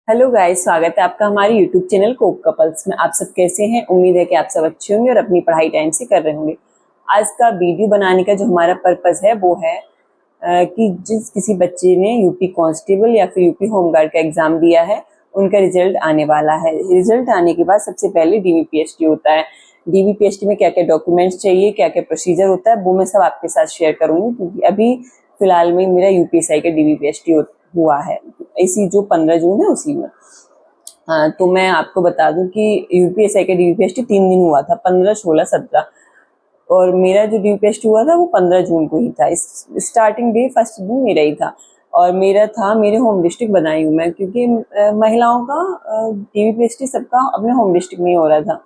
Hello guys, स्वागत है आपका हमारे यूट्यूब चैनल कोक कपल्स में। आप सब कैसे हैं? उम्मीद है कि आप सब अच्छे होंगे और अपनी पढ़ाई टाइम से कर रहे होंगे। आज का वीडियो बनाने का जो हमारा पर्पस है वो है कि जिस किसी बच्चे ने यूपी कांस्टेबल या फिर यूपी होमगार्ड का एग्जाम दिया है, उनका रिजल्ट आने वाला है। रिजल्ट आने के बाद सबसे पहले डीवीपीएसटी होता है। डीवीपीएसटी में क्या क्या डॉक्यूमेंट्स चाहिए, क्या क्या प्रोसीजर होता है, वो मैं सब आपके साथ शेयर करूंगी, क्योंकि अभी फिलहाल में मेरा यूपीएसआई का डीवीपीएसटी हुआ है, इसी जो 15 जून है उसी में। हाँ, तो मैं आपको बता दूं कि यूपीएसआई का डीवीपीएसटी 3 दिन हुआ था, 15, 16, 17। और मेरा जो डीवीपीएसटी हुआ था वो 15 जून को ही था। इस स्टार्टिंग डे फर्स्ट दिन मेरा ही था। और मेरा था मेरे होम डिस्ट्रिक्ट बदायूं में, क्योंकि महिलाओं का डीवीपीएसटी सबका अपने होम डिस्ट्रिक्ट में ही हो रहा था।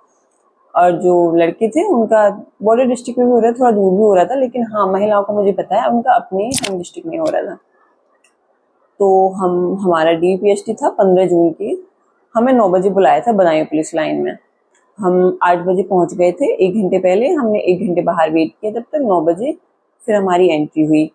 और जो लड़के थे उनका बॉर्डर डिस्ट्रिक्ट में भी हो रहा था, थोड़ा दूर भी हो रहा था, लेकिन हाँ, महिलाओं का मुझे पता है उनका अपने होम डिस्ट्रिक्ट में हो रहा था। तो हमारा डीवीपीएसटी था 15 जून की। हमें 9 बजे बुलाया था बदायूं पुलिस लाइन में। हम 8 बजे पहुंच गए थे, 1 घंटे पहले। हमने 1 घंटे बाहर वेट किया, तब तक 9 बजे फिर हमारी एंट्री हुई।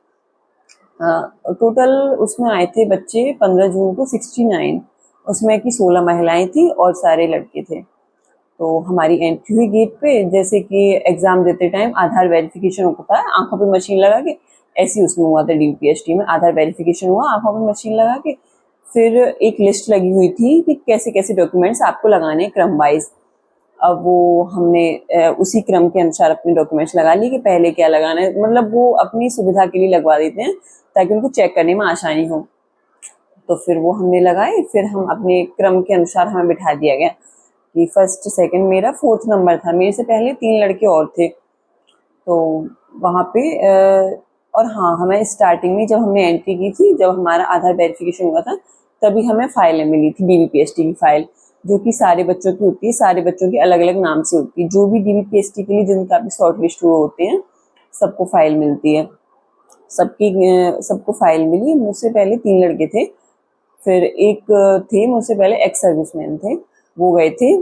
टोटल उसमें आए थे बच्चे 15 जून को 69। उसमें कि 16 महिलाएं थी और सारे लड़के थे। तो हमारी एंट्री हुई गेट पे। जैसे कि एग्जाम देते टाइम आधार वेरिफिकेशन होता है आंखों पे मशीन लगा के, ऐसे ही उसमें हुआ था। डीपीएसटी में आधार वेरिफिकेशन हुआ आंखों पे मशीन लगा के। फिर एक लिस्ट लगी हुई थी कि कैसे कैसे डॉक्यूमेंट्स आपको लगाने क्रम वाइज। अब वो हमने उसी क्रम के अनुसार अपने डॉक्यूमेंट्स लगा लिए कि पहले क्या लगाना है। मतलब वो अपनी सुविधा के लिए लगवा देते हैं ताकि उनको चेक करने में आसानी हो। तो फिर वो हमने लगाए। फिर हम अपने क्रम के अनुसार हमें बिठा दिया गया कि फर्स्ट सेकंड, मेरा 4th नंबर था। मेरे से पहले 3 लड़के और थे। तो वहाँ पे और हाँ, हमें स्टार्टिंग में जब हमने एंट्री की थी, जब हमारा आधार वेरिफिकेशन हुआ था, तभी हमें फाइलें मिली थी, डीवीपीएसटी की फाइल, जो कि सारे बच्चों की होती है। सारे बच्चों की अलग अलग नाम से होती है। जो भी डीवीपीएसटी के लिए जिनका भी शॉर्ट लिस्ट हुए होते हैं, सबको फाइल मिलती है। सबको फाइल मिली। मुझसे पहले 3 लड़के थे। फिर एक थे मुझसे पहले, एक्स सर्विसमैन थे, वो गए थे।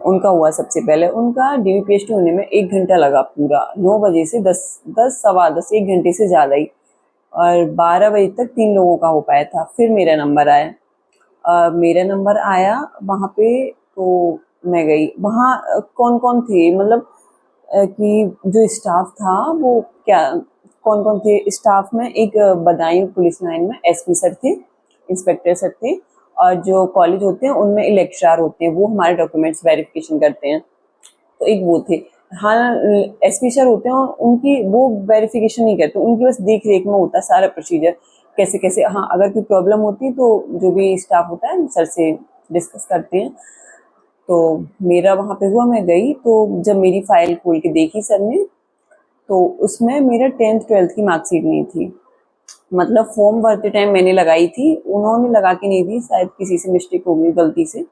उनका हुआ सबसे पहले। उनका डीवीपीएसटी होने में 1 घंटा लगा पूरा। 9 बजे से 10, सवा 10, 1 घंटे से ज़्यादा ही। और 12 बजे तक 3 लोगों का हो पाया था। फिर मेरा नंबर आया। मेरा नंबर आया वहाँ पे। तो मैं गई वहाँ। कौन कौन थे, मतलब कि जो स्टाफ था वो क्या, कौन कौन थे स्टाफ में? एक बदायूं पुलिस लाइन में एसपी सर थे, इंस्पेक्टर सर थे। और जो कॉलेज होते हैं उनमें लेक्चरार होते हैं, वो हमारे डॉक्यूमेंट्स वेरिफिकेशन करते हैं। तो एक वो थे। हाँ, एसपी सर होते हैं और उनकी वो वेरिफिकेशन नहीं करते, उनकी बस देख रेख में होता है सारा प्रोसीजर, कैसे कैसे। हाँ, अगर कोई प्रॉब्लम होती है तो जो भी स्टाफ होता है सर से डिस्कस करते हैं। तो मेरा वहाँ पे हुआ, मैं गई तो जब मेरी फाइल खोल के देखी सर ने, तो उसमें मेरा 10th 12th की मार्कशीट नहीं थी। मतलब फॉर्म भरते टाइम मैंने लगाई थी, उन्होंने लगा के नहीं दी, शायद किसी से मिस्टेक हो गई गलती से।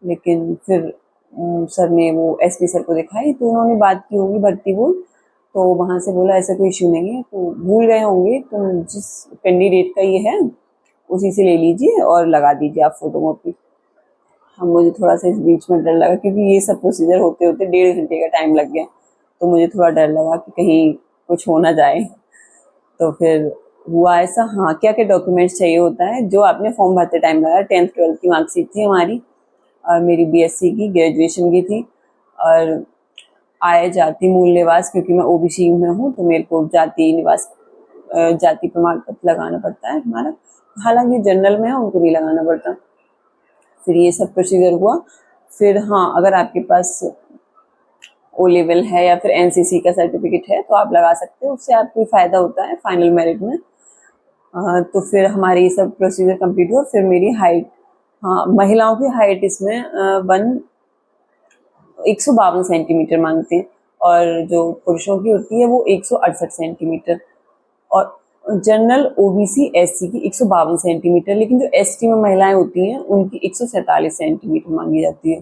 लेकिन फिर सर ने वो एसपी सर को दिखाई, तो उन्होंने बात की होगी भर्ती बोल। तो वहाँ से बोला ऐसा कोई इश्यू नहीं है, तो भूल गए होंगे, तो जिस कैंडिडेट का ये है उसी से ले लीजिए और लगा दीजिए आप फोटोकॉपी। हम मुझे थोड़ा सा इस बीच में डर लगा, क्योंकि ये सब प्रोसीजर होते होते 1.5 घंटे का टाइम लग गया। तो मुझे थोड़ा डर लगा कि कहीं कुछ हो ना जाए। तो फिर हुआ ऐसा। हाँ, क्या क्या डॉक्यूमेंट्स चाहिए होता है, जो आपने फॉर्म भरते टाइम लगाया। 10th 12th की मार्कशीट थी हमारी, और मेरी बीएससी की ग्रेजुएशन की थी। और आय जाति मूल निवास, क्योंकि मैं ओबीसी में हूँ तो मेरे को जाति निवास जाति प्रमाण पत्र लगाना पड़ता है हमारा। हालांकि जनरल में है, उनको नहीं लगाना पड़ता। फिर ये सब प्रोसीजर हुआ। फिर हाँ, अगर आपके पास ओ लेवल है या फिर एनसीसी का सर्टिफिकेट है तो आप लगा सकते हो, उससे आपको फ़ायदा होता है फाइनल मेरिट में। तो फिर हमारी ये सब प्रोसीजर कंप्लीट हुआ। फिर मेरी हाइट, हाँ, महिलाओं की हाइट इसमें 152 सेंटीमीटर मांगते हैं, और जो पुरुषों की होती है वो 168 सेंटीमीटर। और जनरल ओबीसी एससी की 152 सेंटीमीटर, लेकिन जो एसटी में महिलाएं होती हैं उनकी 147 सेंटीमीटर मांगी जाती है।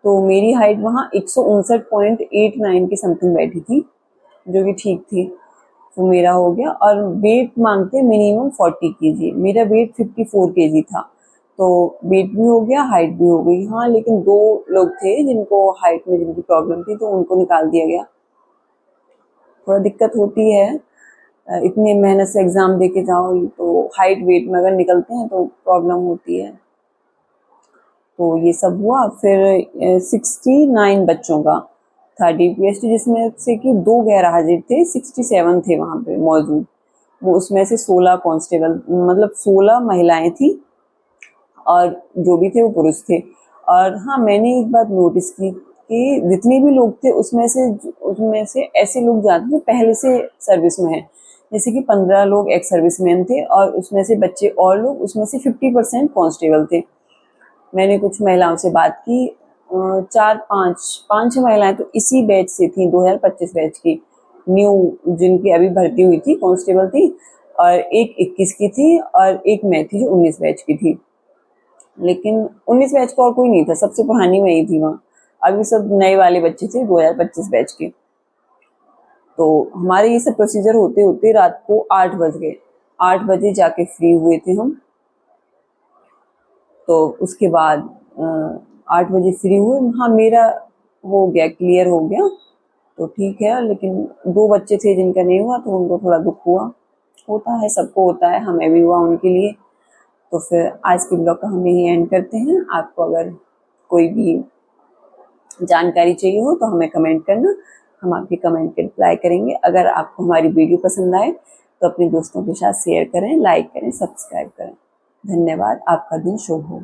तो मेरी हाइट वहाँ 159.89 के समथिंग बैठी थी, जो कि ठीक थी। तो मेरा हो गया। और वेट मांगते मिनिमम 40 kg। मेरा वेट 54 kg था। तो वेट भी हो गया, हाइट भी हो गई। हाँ, लेकिन 2 लोग थे जिनको हाइट में जिनकी प्रॉब्लम थी, तो उनको निकाल दिया गया। थोड़ा दिक्कत होती है, इतनी मेहनत से एग्ज़ाम दे के जाओ, तो हाइट वेट में अगर निकलते हैं तो प्रॉब्लम होती है। तो ये सब हुआ। फिर 69 बच्चों का था DPST, जिसमें से कि 2 गैर हाजिर थे, 67 थे वहाँ पे मौजूद। वो उसमें से 16 कांस्टेबल, मतलब 16 महिलाएं थी और जो भी थे वो पुरुष थे। और हाँ, मैंने एक बात नोटिस की कि जितने भी लोग थे उसमें से ऐसे लोग जाते जो पहले से सर्विस में हैं। जैसे कि 15 लोग एक्स सर्विसमैन थे और उसमें से बच्चे और लोग, उसमें से 50% कांस्टेबल थे। मैंने कुछ महिलाओं से बात की, 4-5 महिलाएं तो इसी बैच से थी, 2025 बैच की, न्यू जिनकी अभी भर्ती हुई थी, कांस्टेबल थी। और एक 21 की थी और एक मैं थी जो 19 बैच की थी। लेकिन 19 बैच का और कोई नहीं था, सबसे पुरानी मैं ही थी वहाँ। अभी सब नए वाले बच्चे थे 2025 बैच के। तो हमारे ये सब प्रोसीजर होते होते रात को 8 बज गए। 8 बजे जाके फ्री हुए थे हम। तो उसके बाद 8 बजे फ्री हुए। हाँ, मेरा हो गया, क्लियर हो गया, तो ठीक है। लेकिन 2 बच्चे थे जिनका नहीं हुआ, तो उनको थोड़ा दुख हुआ। होता है, सबको होता है, हमें भी हुआ उनके लिए। तो फिर आज के ब्लॉग का हम यही एंड करते हैं। आपको अगर कोई भी जानकारी चाहिए हो तो हमें कमेंट करना, हम आपके कमेंट के रिप्लाई करेंगे। अगर आपको हमारी वीडियो पसंद आए तो अपने दोस्तों के साथ शेयर करें, लाइक करें, सब्सक्राइब करें। धन्यवाद। आपका दिन शुभ हो।